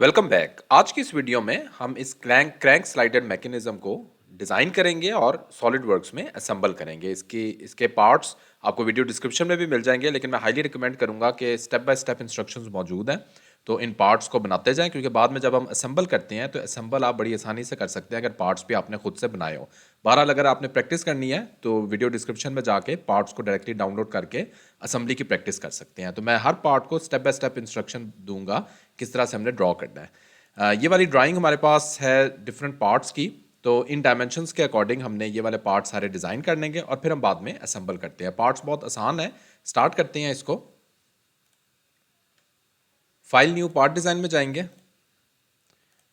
Welcome back. आज की इस वीडियो में हम इस क्रैंक स्लाइडर मैकेनिज्म को डिज़ाइन करेंगे और सॉलिडवर्क्स में असेंबल करेंगे। इसके पार्ट्स आपको वीडियो डिस्क्रिप्शन में भी मिल जाएंगे, लेकिन मैं हाईली रिकमेंड करूंगा कि स्टेप बाय स्टेप इंस्ट्रक्शंस मौजूद हैं, तो इन पार्ट्स को बनाते जाएं, क्योंकि बाद में जब हम असेंबल करते हैं तो असेंबल आप बड़ी आसानी से कर सकते हैं अगर पार्ट्स भी आपने खुद से बनाए हो। बहरहाल अगर आपने प्रैक्टिस करनी है तो वीडियो डिस्क्रिप्शन में जाके पार्ट्स को डायरेक्टली डाउनलोड करके असेंबली की प्रैक्टिस कर सकते हैं। तो मैं हर पार्ट को स्टेप बाय स्टेप इंस्ट्रक्शन दूंगा किस तरह से हमने ड्रॉ करना है। ये वाली ड्राइंग हमारे पास है डिफरेंट पार्ट्स की, तो इन डायमेंशंस के अकॉर्डिंग हमने ये वाले पार्ट सारे डिज़ाइन कर लेंगे और फिर हम बाद में असेंबल करते हैं। पार्ट्स बहुत आसान है। स्टार्ट करते हैं इसको। फाइल न्यू पार्ट डिज़ाइन में जाएंगे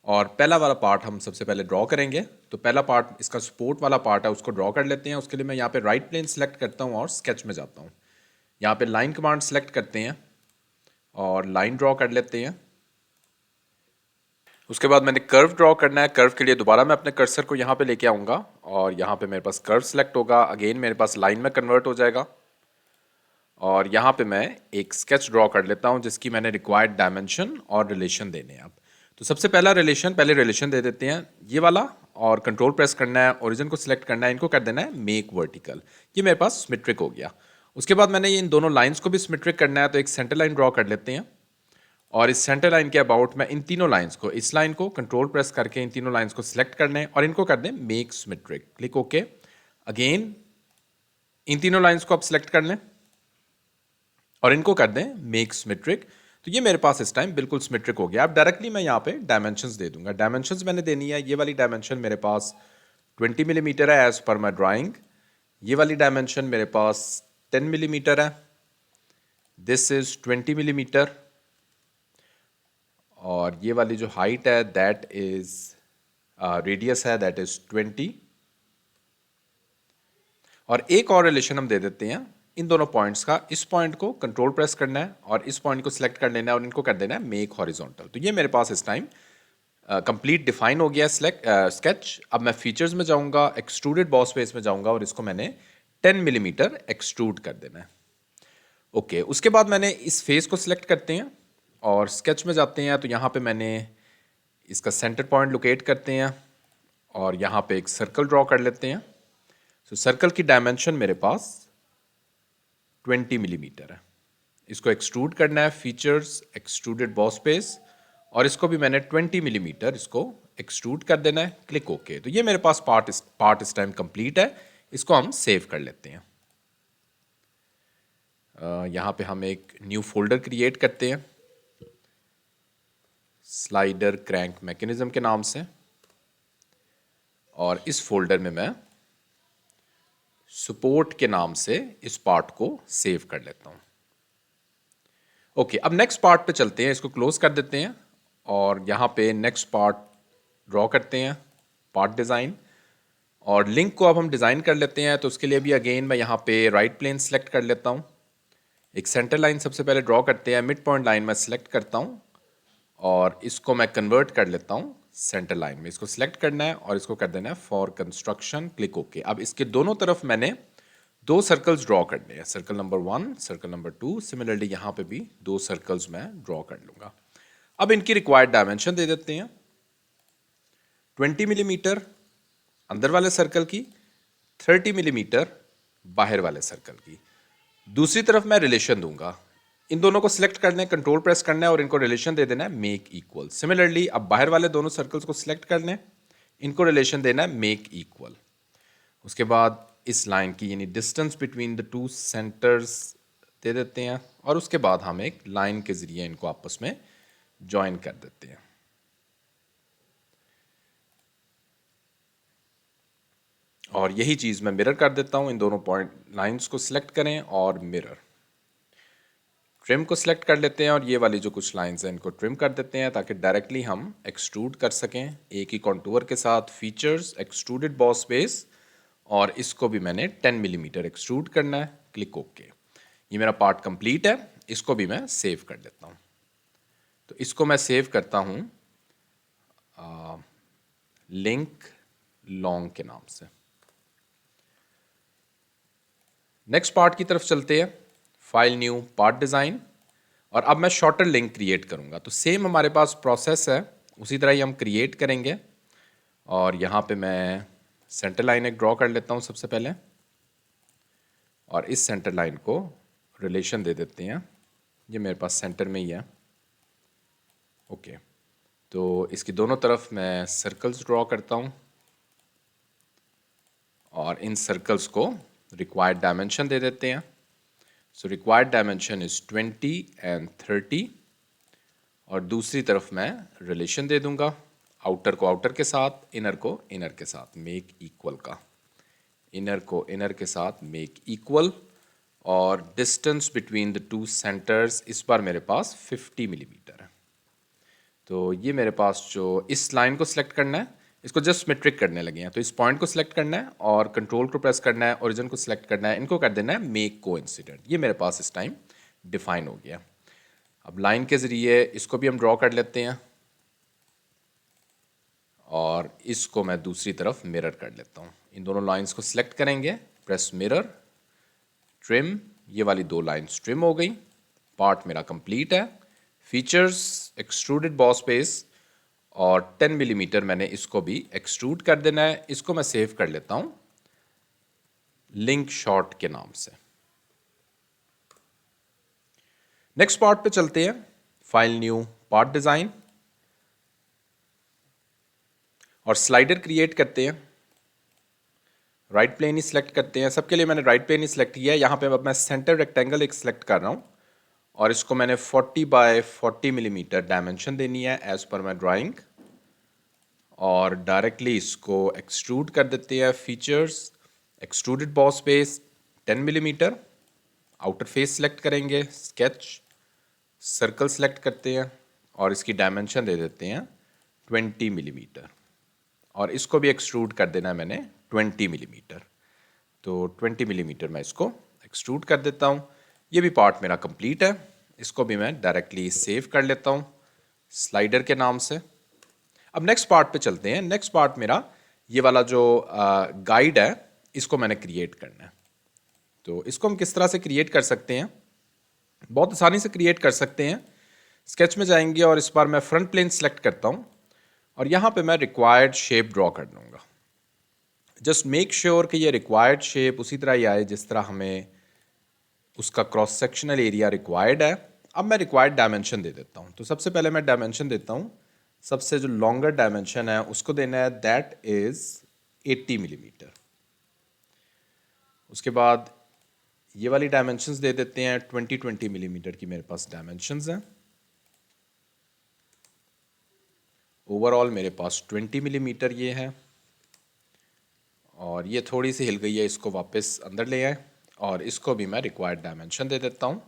और पहला वाला पार्ट हम सबसे पहले ड्रॉ करेंगे। तो पहला पार्ट इसका सपोर्ट वाला पार्ट है, उसको ड्रॉ कर लेते हैं। उसके लिए मैं यहाँ पे राइट प्लेन सेलेक्ट करता हूँ और स्केच में जाता हूँ। यहाँ पे लाइन कमांड सेलेक्ट करते हैं और लाइन ड्रॉ कर लेते हैं। उसके बाद मैंने कर्व ड्रॉ करना है। कर्व के लिए दोबारा मैं अपने कर्सर को यहाँ पे लेके आऊँगा और यहाँ पे मेरे पास कर्व सेलेक्ट होगा। अगेन मेरे पास लाइन में कन्वर्ट हो जाएगा और यहाँ पे मैं एक स्केच ड्रॉ कर लेता हूँ जिसकी मैंने रिक्वायर्ड डायमेंशन और रिलेशन देने हैं। अब तो सबसे पहला पहले रिलेशन दे देते हैं ये वाला, और कंट्रोल प्रेस करना है, ओरिजिन को सिलेक्ट करना है, इनको कर देना है मेक वर्टिकल। ये मेरे पास सिमेट्रिक हो गया। उसके बाद मैंने ये इन दोनों लाइन्स को भी सिमेट्रिक करना है, तो एक सेंटर लाइन ड्रॉ कर लेते हैं और इस सेंटर लाइन के अबाउट मैं इन तीनों लाइंस को, इस लाइन को कंट्रोल प्रेस करके इन तीनों लाइंस को सिलेक्ट करने और इनको कर दें make symmetric. Click okay. Again in तीनों लाइंस को आप सिलेक्ट कर लें और इनको कर दें मेक सिमेट्रिक। तो ये मेरे पास इस टाइम बिल्कुल सिमेट्रिक हो गया। अब डायरेक्टली मैं यहाँ पे डायमेंशंस दे दूंगा। डायमेंशंस मैंने देनी है, ये वाली डायमेंशन मेरे पास 20 मिलीमीटर है एज पर माई ड्राइंग। ये वाली डायमेंशन मेरे पास 10 मिलीमीटर है, दिस इज 20 मिलीमीटर। और ये वाली जो हाइट है दैट इज रेडियस है दैट इज 20। और एक और रिलेशन हम दे देते हैं इन दोनों पॉइंट्स का। इस पॉइंट को कंट्रोल प्रेस करना है और इस पॉइंट को सिलेक्ट कर लेना है और इनको कर देना है मेक हॉरिजॉन्टल। तो ये मेरे पास इस टाइम कंप्लीट डिफाइन हो गया स्केच। अब मैं फीचर्स में जाऊंगा, एक्सट्रूडेड बॉस फेस में जाऊंगा और इसको मैंने 10 मिलीमीटर एक्सट्रूड कर देना है। ओके उसके बाद मैंने इस फेस को सिलेक्ट करते हैं और स्केच में जाते हैं। तो यहाँ पे मैंने इसका सेंटर पॉइंट लोकेट करते हैं और यहाँ पे एक सर्कल ड्रॉ कर लेते हैं। तो सर्कल की डायमेंशन मेरे पास 20 मिलीमीटर है। इसको एक्सट्रूड करना है, फीचर्स, एक्सट्रूडेड बॉस फेस, और इसको भी मैंने 20 मिलीमीटर इसको एक्सट्रूड कर देना है। Click okay. तो ये मेरे पास पार्ट इस टाइम कंप्लीट है। इसको हम सेव कर लेते हैं। यहाँ पे हम एक न्यू फोल्डर क्रिएट करते हैं स्लाइडर क्रैंक मैकेनिज्म के नाम से, और इस फोल्डर में मैं सपोर्ट के नाम से इस पार्ट को सेव कर लेता हूँ। ओके अब नेक्स्ट पार्ट पे चलते हैं। इसको क्लोज कर देते हैं और यहाँ पे नेक्स्ट पार्ट ड्रॉ करते हैं, पार्ट डिज़ाइन, और लिंक को अब हम डिज़ाइन कर लेते हैं। तो उसके लिए भी अगेन मैं यहाँ पे राइट प्लेन सेलेक्ट कर लेता हूँ। एक सेंटर लाइन सबसे पहले ड्रॉ करते हैं, मिड पॉइंट लाइन मैं सेलेक्ट करता हूँ और इसको मैं कन्वर्ट कर लेता हूँ सेंटर लाइन में। इसको सिलेक्ट करना है और इसको कर देना है फॉर कंस्ट्रक्शन। Click okay. अब इसके दोनों तरफ मैंने दो सर्कल्स ड्रॉ करने हैं, circle number 1, circle number 2। Similarly यहाँ पे भी दो सर्कल्स मैं ड्रॉ कर लूँगा। अब इनकी रिक्वायर्ड डायमेंशन दे देते हैं 20 मिलीमीटर अंदर वाले सर्कल की, 30 मिलीमीटर बाहर वाले सर्कल की। दूसरी तरफ मैं रिलेशन दूंगा। इन दोनों को सिलेक्ट करना है, कंट्रोल प्रेस करना है और इनको रिलेशन दे देना है मेक इक्वल। सिमिलरली अब बाहर वाले दोनों सर्कल्स को सिलेक्ट करना है, इनको रिलेशन देना है मेक इक्वल। उसके बाद इस लाइन की यानी distance between the two centres दे देते हैं और उसके बाद हम एक लाइन के जरिए इनको आपस में ज्वाइन कर देते हैं। और यही चीज़ मैं मिरर कर देता हूँ। इन दोनों पॉइंट लाइंस को सिलेक्ट करें और मिरर। ट्रिम को सिलेक्ट कर लेते हैं और ये वाली जो कुछ लाइंस हैं इनको ट्रिम कर देते हैं ताकि डायरेक्टली हम एक्सट्रूड कर सकें एक ही कॉन्टूर के साथ। फीचर्स, एक्सट्रूडेड बॉस बेस, और इसको भी मैंने 10 मिलीमीटर एक्सट्रूड करना है। Click okay. ये मेरा पार्ट कंप्लीट है। इसको भी मैं सेव कर लेता हूँ। तो इसको मैं सेव करता हूँ लिंक लॉन्ग के नाम से। नेक्स्ट पार्ट की तरफ चलते हैं। फाइल न्यू पार्ट डिज़ाइन और अब मैं शॉर्टर लिंक क्रिएट करूँगा। तो सेम हमारे पास प्रोसेस है, उसी तरह ही हम क्रिएट करेंगे। और यहाँ पे मैं सेंटर लाइन एक ड्रॉ कर लेता हूँ सबसे पहले, और इस सेंटर लाइन को रिलेशन दे देते हैं, ये मेरे पास सेंटर में ही है। ओके, तो इसकी दोनों तरफ मैं सर्कल्स ड्रॉ करता हूँ और इन सर्कल्स को रिक्वायर्ड डायमेंशन दे देते हैं। So required dimension is 20 and 30, और दूसरी तरफ मैं रिलेशन दे दूंगा, आउटर को आउटर के साथ, इनर को इनर के साथ, मेक इक्वल का, इनर को इनर के साथ मेक इक्वल। और distance between the two centres इस बार मेरे पास 50 मिलीमीटर है। तो ये मेरे पास जो इस लाइन को सिलेक्ट करना है, इसको जस्ट सिमेट्रिक करने लगे हैं, तो इस पॉइंट को सिलेक्ट करना है और कंट्रोल को प्रेस करना है, ओरिजिन को सिलेक्ट करना है, इनको कर देना है मेक कोइंसिडेंट। ये मेरे पास इस टाइम डिफाइन हो गया। अब लाइन के ज़रिए इसको भी हम ड्रॉ कर लेते हैं और इसको मैं दूसरी तरफ मिरर कर लेता हूँ। इन दोनों लाइंस को सिलेक्ट करेंगे, प्रेस मिरर, ट्रिम, ये वाली दो लाइंस ट्रिम हो गई, पार्ट मेरा कंप्लीट है। फीचर्स एक्सट्रूडेड बॉस बेस, और 10 मिलीमीटर मैंने इसको भी एक्सट्रूड कर देना है। इसको मैं सेव कर लेता हूँ लिंक शॉट के नाम से। नेक्स्ट पार्ट पे चलते हैं, फाइल न्यू पार्ट डिजाइन, और स्लाइडर क्रिएट करते हैं। राइट प्लेन ही सिलेक्ट करते हैं, सबके लिए मैंने राइट प्लेन ही सिलेक्ट किया है। यहाँ पे अब मैं सेंटर रेक्टेंगल एक सिलेक्ट कर रहा हूँ और इसको मैंने 40 बाय 40 मिलीमीटर डायमेंशन देनी है एज पर माई ड्राइंग, और डायरेक्टली इसको एक्सट्रूड कर देते हैं। Features extruded boss base 10 millimetre, outer face select करेंगे, स्केच, सर्कल सेलेक्ट करते हैं और इसकी डायमेंशन दे देते हैं 20 मिलीमीटर, और इसको भी एक्सट्रूड कर देना है मैंने 20 मिलीमीटर। तो 20 मिलीमीटर मैं इसको एक्सट्रूड कर देता हूँ। ये भी पार्ट मेरा कंप्लीट है, इसको भी मैं डायरेक्टली सेव कर लेता हूँ स्लाइडर के नाम से। अब नेक्स्ट पार्ट पे चलते हैं। नेक्स्ट पार्ट मेरा ये वाला जो गाइड है, इसको मैंने क्रिएट करना है। तो इसको हम किस तरह से क्रिएट कर सकते हैं, बहुत आसानी से क्रिएट कर सकते हैं। स्केच में जाएंगे और इस बार मैं फ्रंट प्लेन सेलेक्ट करता हूँ और यहाँ पे मैं रिक्वायर्ड शेप ड्रॉ कर दूँगा। जस्ट मेक श्योर कि ये रिक्वायर्ड शेप उसी तरह ही आए जिस तरह हमें उसका क्रॉस सेक्शनल एरिया रिक्वायर्ड है। अब मैं रिक्वायर्ड डायमेंशन दे देता हूँ। तो सबसे पहले मैं डायमेंशन देता हूँ, सबसे जो लॉन्गर डायमेंशन है उसको देना है, दैट इज 80 मिलीमीटर। उसके बाद ये वाली डायमेंशंस दे देते हैं, 20 मिलीमीटर की मेरे पास डायमेंशंस हैं। ओवरऑल मेरे पास 20 मिलीमीटर ये है, और ये थोड़ी सी हिल गई है, इसको वापस अंदर ले आए और इसको भी मैं रिक्वायर्ड डायमेंशन दे देता हूँ।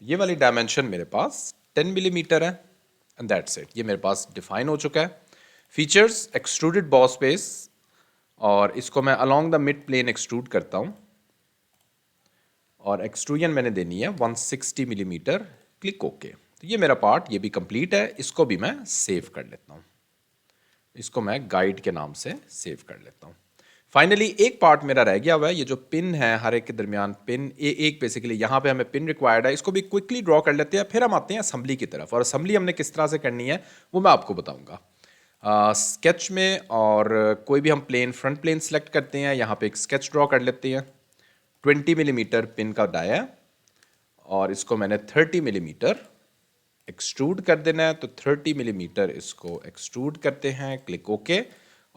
ये वाली डायमेंशन मेरे पास 10 मिलीमीटर है एंड दैट्स इट। ये मेरे पास डिफाइन हो चुका है। फीचर्स एक्सट्रूडेड बॉस बेस, और इसको मैं along the mid plane extrude करता हूँ और एक्सट्रूजन मैंने देनी है 160 मिलीमीटर, क्लिक ओके। तो ये मेरा पार्ट ये भी कंप्लीट है, इसको भी मैं सेव कर लेता हूँ, इसको मैं गाइड के नाम से सेव कर लेता हूँ। फाइनली एक पार्ट मेरा रह गया हुआ है, ये जो पिन है हर एक के दरमियान पिन, एक बेसिकली यहाँ पे हमें पिन रिक्वायर्ड है, इसको भी क्विकली ड्रॉ कर लेते हैं। फिर हम आते हैं असेंबली की तरफ, और असेंबली हमने किस तरह से करनी है वो मैं आपको बताऊँगा स्केच में। और कोई भी हम प्लेन फ्रंट प्लेन सेलेक्ट करते हैं, यहाँ पे एक स्केच ड्रॉ कर लेते हैं। 20 मिलीमीटर पिन का डाया, और इसको मैंने 30 मिलीमीटर एक्सट्रूड कर देना है। तो 30 मिलीमीटर इसको एक्सट्रूड करते हैं, क्लिक ओके,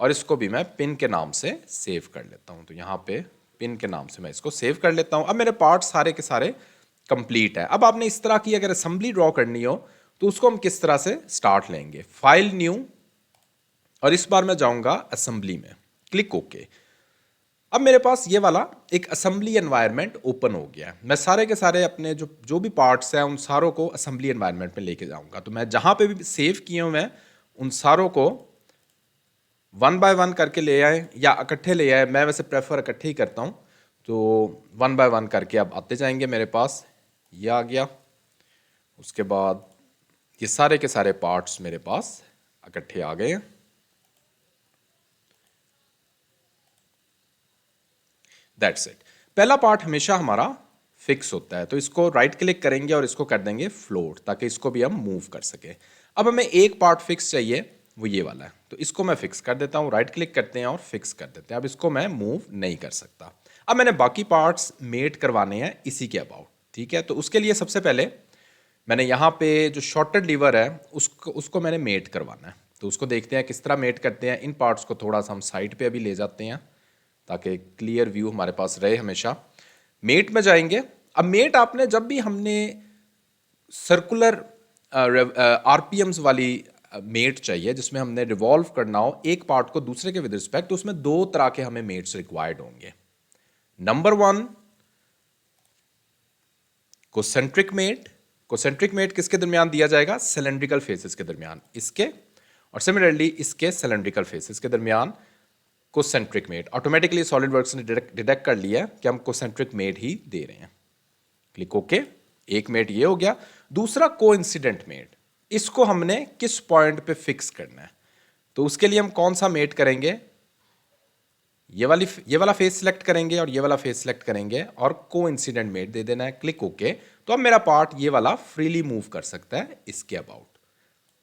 और इसको भी मैं पिन के नाम से सेव कर लेता हूँ। तो यहाँ पे पिन के नाम से मैं इसको सेव कर लेता हूँ। अब मेरे पार्ट सारे के सारे कंप्लीट है। अब आपने इस तरह की अगर असेंबली ड्रॉ करनी हो तो उसको हम किस तरह से स्टार्ट लेंगे, फाइल न्यू, और इस बार मैं जाऊँगा असेंबली में, क्लिक ओके। अब मेरे पास ये वाला एक असेंबली एनवायरनमेंट ओपन हो गया है। मैं सारे के सारे अपने जो भी पार्ट्स हैं उन सारों को असेंबली एनवायरनमेंट में लेके जाऊंगा। तो मैं जहाँ पे भी सेव किए हुए हैं उन सारों को 1 बाय 1 करके ले आए या इकट्ठे ले आए, मैं वैसे प्रेफर इकट्ठे ही करता हूँ। तो 1 बाय 1 करके अब आते जाएंगे। मेरे पास ये आ गया, उसके बाद ये सारे के सारे पार्ट्स मेरे पास इकट्ठे आ गए हैं। That's it. पहला पार्ट हमेशा हमारा फिक्स होता है। तो इसको राइट क्लिक करेंगे और इसको कर देंगे फ्लोट, ताकि इसको भी हम मूव कर सके। अब हमें एक पार्ट फिक्स चाहिए, वो ये वाला है, तो इसको मैं फिक्स कर देता हूँ। राइट क्लिक करते हैं और फिक्स कर देते हैं। अब इसको मैं मूव नहीं कर सकता। अब मैंने बाकी पार्ट्स मेट करवाने हैं इसी के अबाउट, ठीक है। तो उसके लिए सबसे पहले मैंने यहाँ पे जो शॉर्टेड लीवर है उसको मैंने मेट करवाना है। तो उसको देखते हैं किस तरह मेट करते हैं। इन पार्ट्स को थोड़ा सा हम साइड पे अभी ले जाते हैं, ताकि क्लियर व्यू हमारे पास रहे हमेशा। मेट में जाएंगे। अब मेट आपने जब भी हमने सर्कुलर आरपीएम्स वाली मेट चाहिए, जिसमें हमने रिवॉल्व करना हो एक पार्ट को दूसरे के विद रिस्पेक्ट, तो उसमें दो तरह के हमें मेट्स रिक्वायर्ड होंगे। Number 1 concentric mate. Concentric mate किसके दरमियान दिया जाएगा? सिलेंड्रिकल फेसेस के दरमियान, इसके और सिमिलरली इसके सिलेंड्रिकल फेसेस के दरमियान कोसेंट्रिक मेट। ऑटोमेटिकली सॉलिडवर्क्स ने डिटेक्ट कर लिया कि हम कोसेंट्रिक मेट ही दे रहे हैं। Click okay. एक मेट ये हो गया। दूसरा कोइंसिडेंट मेट, इसको हमने किस पॉइंट पे फिक्स करना है। तो उसके लिए हम कौन सा मेट करेंगे? ये वाला फेस सिलेक्ट करेंगे और ये वाला फेस सिलेक्ट करेंगे और कोइंसिडेंट मेट दे देना है। Click okay. तो अब मेरा पार्ट ये वाला फ्रीली मूव कर सकता है इसके अबाउट।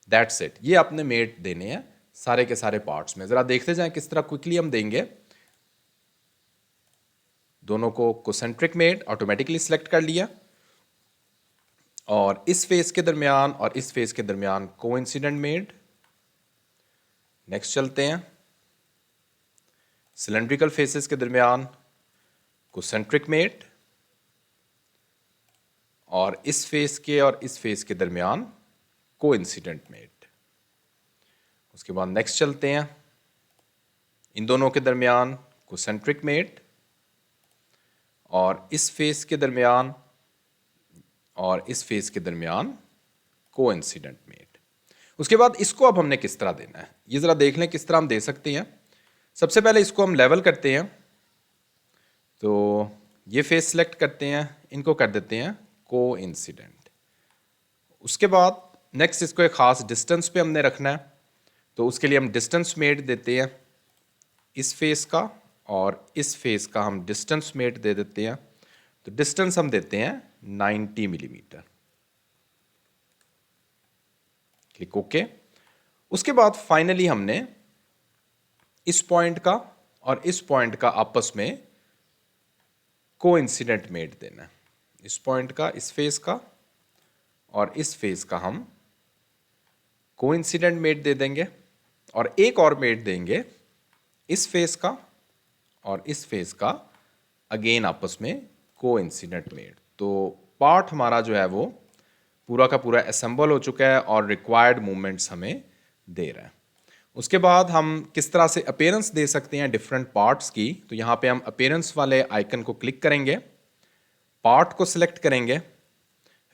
That's it. ये अपने मेट देने हैं सारे के सारे पार्ट्स में। जरा देखते जाएं किस तरह क्विकली हम देंगे। दोनों को कोसेंट्रिक मेट ऑटोमेटिकली सिलेक्ट कर लिया, और इस फेस के दरमियान और इस फेस के दरमियान कोइंसिडेंट मेट। नेक्स्ट चलते हैं। सिलेंड्रिकल फेसेस के दरमियान कोसेंट्रिक मेट, और इस फेस के और इस फेस के दरमियान कोइंसिडेंट मेट। उसके बाद नेक्स्ट चलते हैं। इन दोनों के दरमियान कोसेंट्रिक मेट, और इस फेस के दरमियान और इस फेस के दरमियान कोइंसिडेंट मेट। उसके बाद इसको अब हमने किस तरह देना है, ये जरा देख लें किस तरह हम दे सकते हैं। सबसे पहले इसको हम लेवल करते हैं। तो ये फेस सिलेक्ट करते हैं, इनको कर देते हैं कोइंसिडेंट। उसके बाद नेक्स्ट इसको एक खास डिस्टेंस पे हमने रखना है। तो उसके लिए हम डिस्टेंस मेट देते हैं इस फेस का, और इस फेस का हम डिस्टेंस मेट दे देते हैं। तो डिस्टेंस हम देते हैं 90 मिलीमीटर। Click okay. उसके बाद फाइनली हमने इस पॉइंट का और इस पॉइंट का आपस में कोइंसिडेंट मेट देना है। इस पॉइंट का, इस फेस का और इस फेस का हम कोइंसिडेंट मेट दे देंगे, और एक और मेट देंगे इस फेस का और इस फेस का, अगेन आपस में कोइंसिडेंट मेट। तो पार्ट हमारा जो है वो पूरा का पूरा असेंबल हो चुका है और रिक्वायर्ड मूवमेंट्स हमें दे रहा है। उसके बाद हम किस तरह से अपीयरेंस दे सकते हैं डिफरेंट पार्ट्स की। तो यहाँ पे हम अपीयरेंस वाले आइकन को क्लिक करेंगे, पार्ट को सिलेक्ट करेंगे,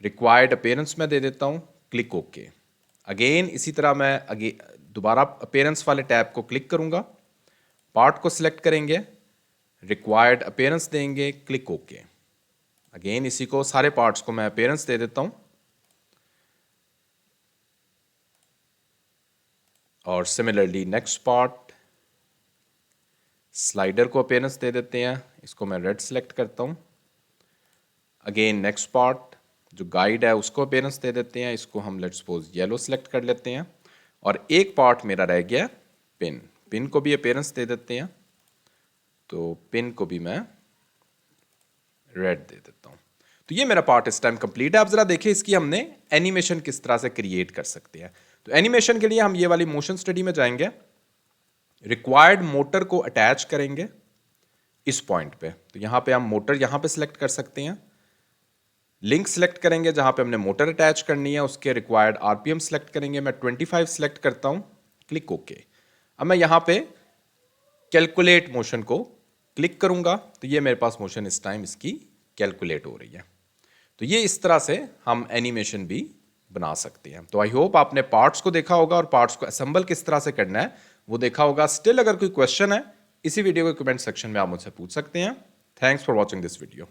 रिक्वायर्ड अपीयरेंस में दे देता हूँ, क्लिक ओके। अगेन इसी तरह मैं दोबारा अपीयरेंस वाले टैब को क्लिक करूँगा, पार्ट को सिलेक्ट करेंगे, रिक्वायर्ड अपीयरेंस देंगे, क्लिक ओके। अगेन इसी को सारे पार्ट्स को मैं अपीयरेंस दे देता हूँ, और सिमिलरली नेक्स्ट पार्ट स्लाइडर को अपीयरेंस दे देते हैं। इसको मैं रेड सिलेक्ट करता हूँ। अगेन नेक्स्ट पार्ट जो गाइड है उसको अपीयरेंस दे देते हैं। इसको हम लेट्स सपोज येलो सिलेक्ट कर लेते हैं। और एक पार्ट मेरा रह गया पिन, पिन को भी अपीयरेंस दे देते हैं। तो पिन को भी मैं रेड दे देता हूँ। तो ये मेरा पार्ट इस टाइम कंप्लीट है। आप जरा देखिए इसकी हमने एनिमेशन किस तरह से क्रिएट कर सकते हैं। तो एनिमेशन के लिए हम ये वाली मोशन स्टडी में जाएंगे, रिक्वायर्ड मोटर को अटैच करेंगे इस पॉइंट पे। तो यहाँ पे हम मोटर यहाँ पे सिलेक्ट कर सकते हैं, लिंक सिलेक्ट करेंगे जहाँ पे हमने मोटर अटैच करनी है, उसके रिक्वायर्ड आरपीएम सिलेक्ट करेंगे। मैं 25 सिलेक्ट करता हूँ, क्लिक ओके। अब मैं यहाँ पे कैलकुलेट मोशन को क्लिक करूँगा, तो ये मेरे पास मोशन इस टाइम इसकी कैलकुलेट हो रही है। तो ये इस तरह से हम एनिमेशन भी बना सकते हैं। तो आई होप आपने पार्ट्स को देखा होगा और पार्ट्स को असेंबल किस तरह से करना है वो देखा होगा। स्टिल अगर कोई क्वेश्चन है इसी वीडियो के कमेंट सेक्शन में आप मुझसे पूछ सकते हैं। Thanks for watching this video.